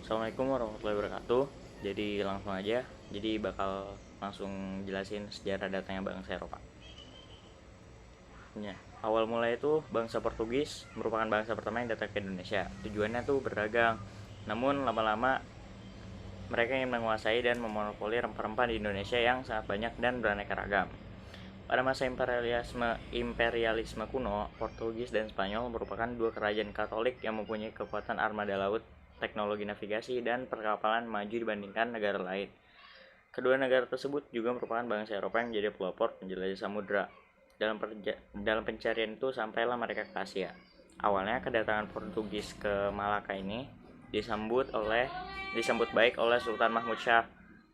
Assalamualaikum warahmatullahi wabarakatuh. Jadi langsung aja. Jadi bakal langsung jelasin sejarah datangnya bangsa Eropa. Ya, awal mulai itu bangsa Portugis merupakan bangsa pertama yang datang ke Indonesia. Tujuannya tuh berdagang. Namun lama-lama mereka ingin menguasai dan memonopoli rempah-rempah di Indonesia yang sangat banyak dan beraneka ragam. Pada masa imperialisme kuno, Portugis dan Spanyol merupakan dua kerajaan Katolik yang mempunyai kekuatan armada laut, teknologi navigasi, dan perkapalan maju dibandingkan negara lain. Kedua negara tersebut juga merupakan bangsa Eropa yang menjadi pelopor penjelajah samudra. Dalam pencarian itu sampailah mereka ke Asia. Awalnya kedatangan Portugis ke Malaka ini disambut baik oleh Sultan Mahmud Syah,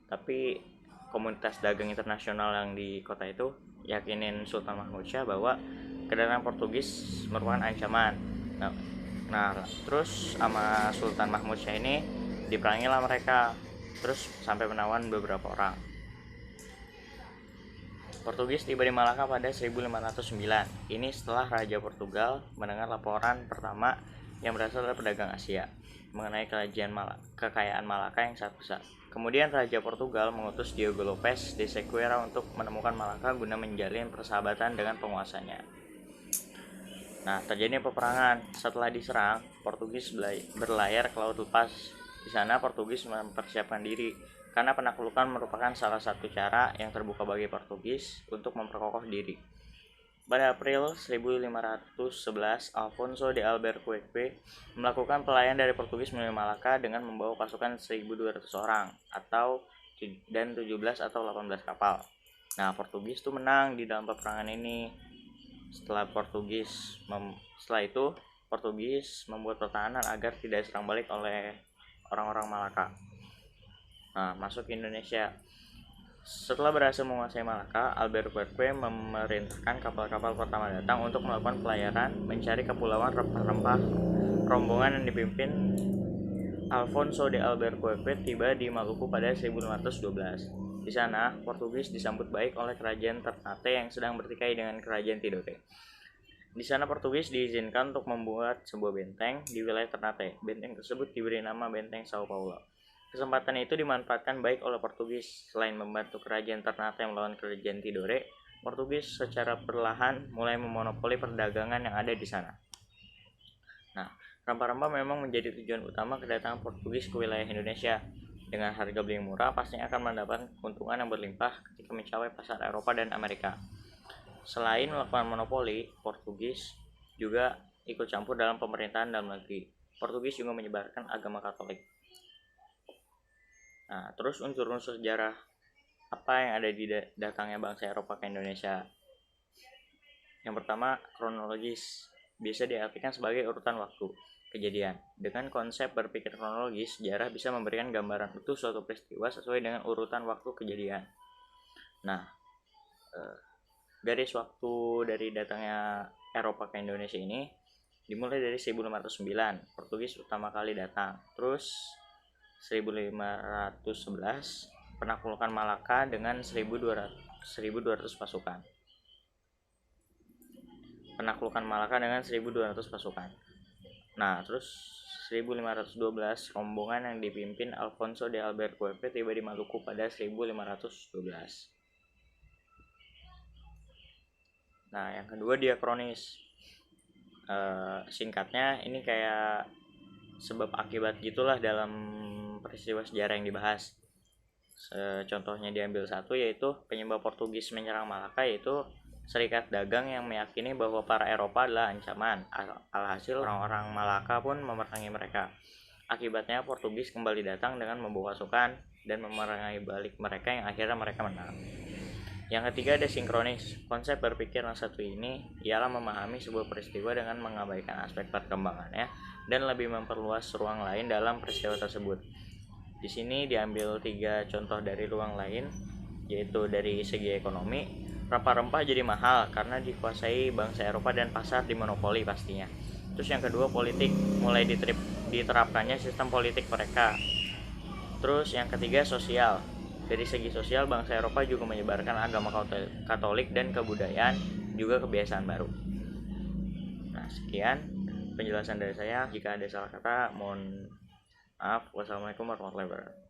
tapi komunitas dagang internasional yang di kota itu yakinin Sultan Mahmud Syah bahwa kedatangan Portugis merupakan ancaman. Terus sama Sultan Mahmud Syah ini diperangilah mereka, terus sampai menawan beberapa orang. Portugis tiba di Malaka pada 1509. Ini setelah Raja Portugal mendengar laporan pertama yang berasal dari pedagang Asia mengenai kekayaan Malaka yang sangat besar. Kemudian Raja Portugal mengutus Diego Lopes de Sequeira untuk menemukan Malaka guna menjalin persahabatan dengan penguasanya. Nah, terjadi peperangan. Setelah diserang, Portugis berlayar ke laut lepas. Di sana Portugis mempersiapkan diri karena penaklukan merupakan salah satu cara yang terbuka bagi Portugis untuk memperkokoh diri. Pada April 1511, Alfonso de Albuquerque melakukan pelayaran dari Portugis menuju Malaka dengan membawa pasukan 1.200 orang dan 17 atau 18 kapal. Nah, Portugis tuh menang di dalam peperangan ini. Setelah itu Portugis membuat pertahanan agar tidak diserang balik oleh orang-orang Malaka. Nah, masuk ke Indonesia. Setelah berhasil menguasai Malaka, Albuquerque memerintahkan kapal-kapal pertama datang untuk melakukan pelayaran mencari kepulauan rempah-rempah. Rombongan yang dipimpin Alfonso de Albuquerque tiba di Maluku pada 1512. Di sana, Portugis disambut baik oleh kerajaan Ternate yang sedang bertikai dengan kerajaan Tidore. Di sana Portugis diizinkan untuk membuat sebuah benteng di wilayah Ternate. Benteng tersebut diberi nama Benteng Sao Paulo. Kesempatan itu dimanfaatkan baik oleh Portugis. Selain membantu kerajaan Ternate melawan kerajaan Tidore, Portugis secara perlahan mulai memonopoli perdagangan yang ada di sana. Nah, rempah-rempah memang menjadi tujuan utama kedatangan Portugis ke wilayah Indonesia. Dengan harga beli yang murah, pastinya akan mendapatkan keuntungan yang berlimpah ketika mencapai pasar Eropa dan Amerika. Selain melakukan monopoli, Portugis juga ikut campur dalam pemerintahan dalam negeri. Portugis juga menyebarkan agama Katolik. Nah, terus unsur-unsur sejarah apa yang ada di datangnya bangsa Eropa ke Indonesia? Yang pertama, kronologis. Biasa diartikan sebagai urutan waktu kejadian. Dengan konsep berpikir kronologis, sejarah bisa memberikan gambaran utuh suatu peristiwa sesuai dengan urutan waktu kejadian. Nah, garis waktu dari datangnya Eropa ke Indonesia ini dimulai dari 1509, Portugis pertama kali datang. Terus 1511 penaklukan Malaka dengan 1200 pasukan. Nah, terus 1512 rombongan yang dipimpin Alfonso de Albuquerque tiba di Maluku pada 1512. Nah, yang kedua diakronis. Singkatnya ini kayak sebab akibat gitulah dalam peristiwa sejarah yang dibahas. Contohnya diambil satu, yaitu penyebab Portugis menyerang Malaka, yaitu serikat dagang yang meyakini bahwa para Eropa adalah ancaman. Alhasil orang-orang Malaka pun memerangi mereka. Akibatnya Portugis kembali datang dengan membawa pasukan dan memerangi balik mereka yang akhirnya mereka menang. Yang ketiga ada sinkronis. Konsep berpikir yang satu ini ialah memahami sebuah peristiwa dengan mengabaikan aspek perkembangannya dan lebih memperluas ruang lain dalam peristiwa tersebut. Di sini diambil 3 contoh dari ruang lain, yaitu dari segi ekonomi, rempah-rempah jadi mahal karena dikuasai bangsa Eropa dan pasar dimonopoli pastinya. Terus yang kedua politik, mulai diterapkannya sistem politik mereka. Terus yang ketiga sosial. Dari segi sosial, bangsa Eropa juga menyebarkan agama Katolik dan kebudayaan juga kebiasaan baru. Nah, sekian penjelasan dari saya. Jika ada salah kata, mohon maaf. Wassalamualaikum warahmatullahi wabarakatuh.